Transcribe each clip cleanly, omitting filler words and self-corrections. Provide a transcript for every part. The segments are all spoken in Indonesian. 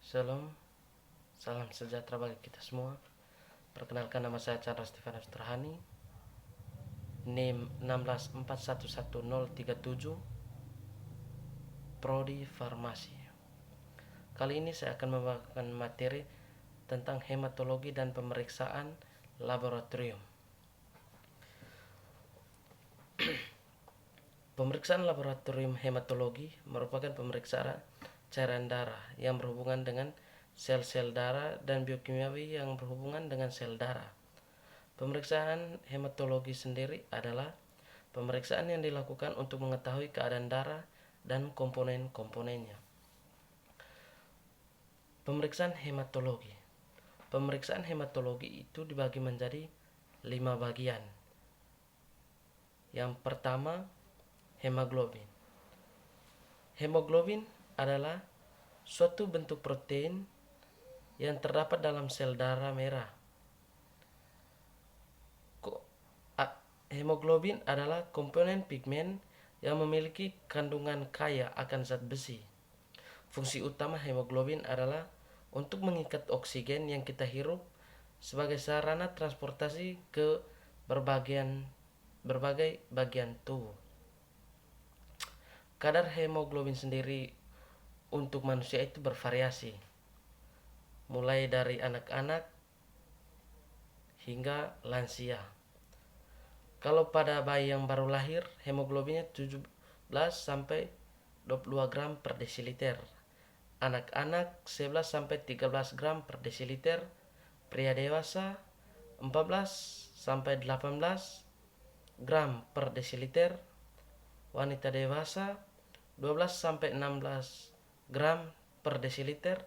Shalom, salam sejahtera bagi kita semua. Perkenalkan, nama saya Chandra Stefanus Terhani, NIM 164111037, Prodi Farmasi. Kali ini saya akan membawakan materi tentang hematologi dan pemeriksaan laboratorium. Pemeriksaan laboratorium hematologi merupakan pemeriksaan cairan darah yang berhubungan dengan sel-sel darah dan biokimiawi yang berhubungan dengan sel darah. Pemeriksaan hematologi sendiri adalah pemeriksaan yang dilakukan untuk mengetahui keadaan darah dan komponen-komponennya. Pemeriksaan hematologi. Pemeriksaan hematologi itu dibagi menjadi 5 bagian. Yang pertama, hemoglobin. Hemoglobin adalah suatu bentuk protein yang terdapat dalam sel darah merah. Hemoglobin adalah komponen pigmen yang memiliki kandungan kaya akan zat besi. Fungsi utama hemoglobin adalah untuk mengikat oksigen yang kita hirup sebagai sarana transportasi ke berbagai bagian tubuh. Kadar hemoglobin sendiri untuk manusia itu bervariasi, mulai dari anak-anak hingga lansia. Kalau pada bayi yang baru lahir, hemoglobinnya 17 sampai 22 gram per desiliter. Anak-anak 11 sampai 13 gram per desiliter. Pria dewasa 14 sampai 18 gram per desiliter. Wanita dewasa 12 sampai 16 gram per desiliter.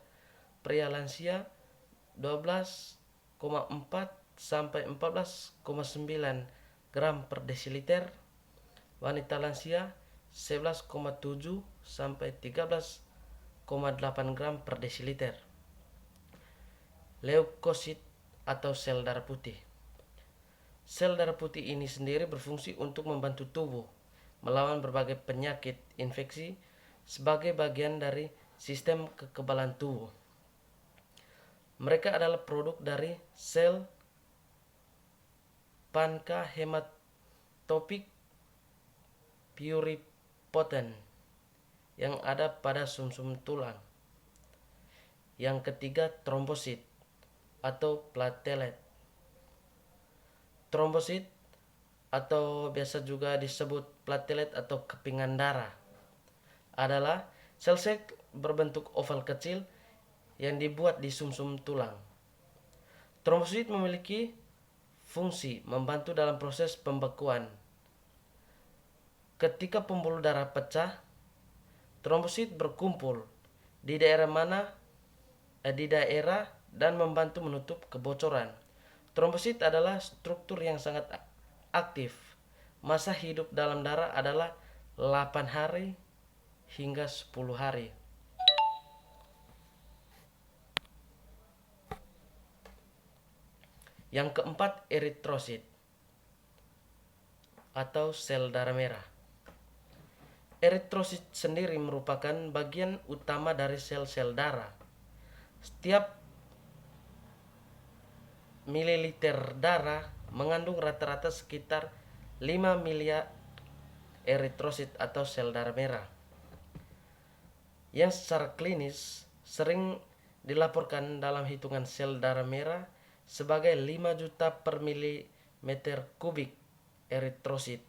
Pria lansia 12,4 sampai 14,9 gram per desiliter. Wanita lansia 11,7 sampai 13,8 gram per desiliter. Leukosit atau sel darah putih. Sel darah putih ini sendiri berfungsi untuk membantu tubuh melawan berbagai penyakit infeksi sebagai bagian dari sistem kekebalan tubuh. Mereka adalah produk dari sel panca-hematopik pluripotent yang ada pada sumsum tulang. Yang ketiga, trombosit atau platelet. Trombosit atau biasa juga disebut platelet atau kepingan darah adalah sel-sel berbentuk oval kecil yang dibuat di sumsum tulang. Trombosit memiliki fungsi membantu dalam proses pembekuan. Ketika pembuluh darah pecah, trombosit berkumpul di daerah dan membantu menutup kebocoran. Trombosit adalah struktur yang sangat aktif. Masa hidup dalam darah adalah 8 hari hingga 10 hari. Yang keempat, eritrosit atau sel darah merah. Eritrosit sendiri merupakan bagian utama dari sel-sel darah. Setiap mililiter darah mengandung rata-rata sekitar 5 miliar eritrosit atau sel darah merah, yang secara klinis sering dilaporkan dalam hitungan sel darah merah sebagai 5 juta per milimeter kubik eritrosit.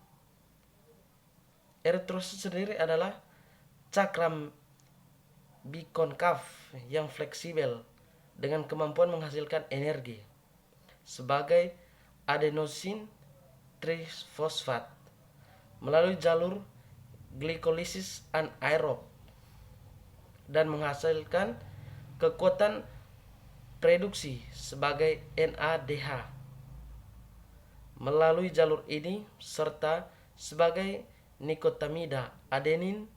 Eritrosit sendiri adalah cakram bikonkav yang fleksibel dengan kemampuan menghasilkan energi sebagai adenosin trifosfat melalui jalur glikolisis anaerob dan menghasilkan kekuatan reduksi sebagai NADH melalui jalur ini, serta sebagai nikotamida adenin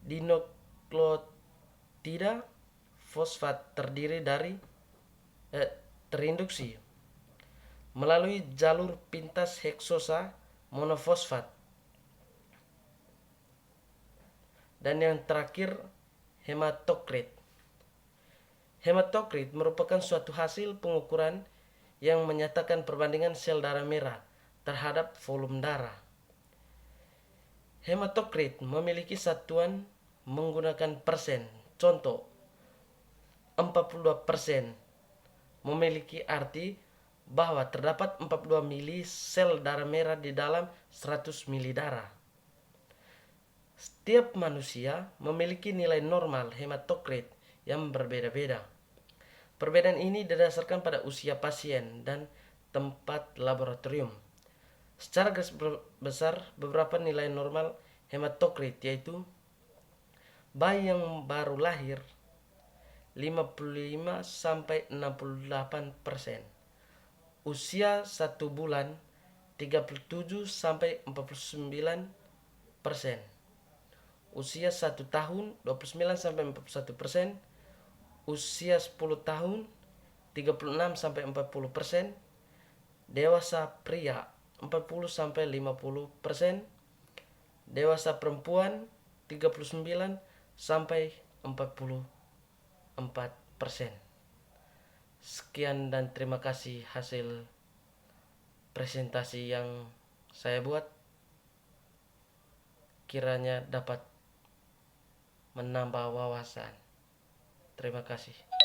dinukleotida fosfat terinduksi melalui jalur pintas heksosa monofosfat. Dan yang terakhir, hematokrit. Hematokrit merupakan suatu hasil pengukuran yang menyatakan perbandingan sel darah merah terhadap volume darah. Hematokrit memiliki satuan menggunakan persen. Contoh, 42% memiliki arti bahwa terdapat 42 mili sel darah merah di dalam 100 mili darah. Setiap manusia memiliki nilai normal hematokrit yang berbeda-beda. Perbedaan ini didasarkan pada usia pasien dan tempat laboratorium. Secara garis besar, beberapa nilai normal hematokrit yaitu bayi yang baru lahir 55 sampai 68%. Usia 1 bulan 37 sampai 49%. Usia 1 tahun 29 sampai 41%. Usia 10 tahun 36 sampai 40%. Dewasa pria 40 sampai 50%. Dewasa perempuan 39 sampai 44%. Sekian dan terima kasih hasil presentasi yang saya buat. Kiranya dapat menambah wawasan. Terima kasih.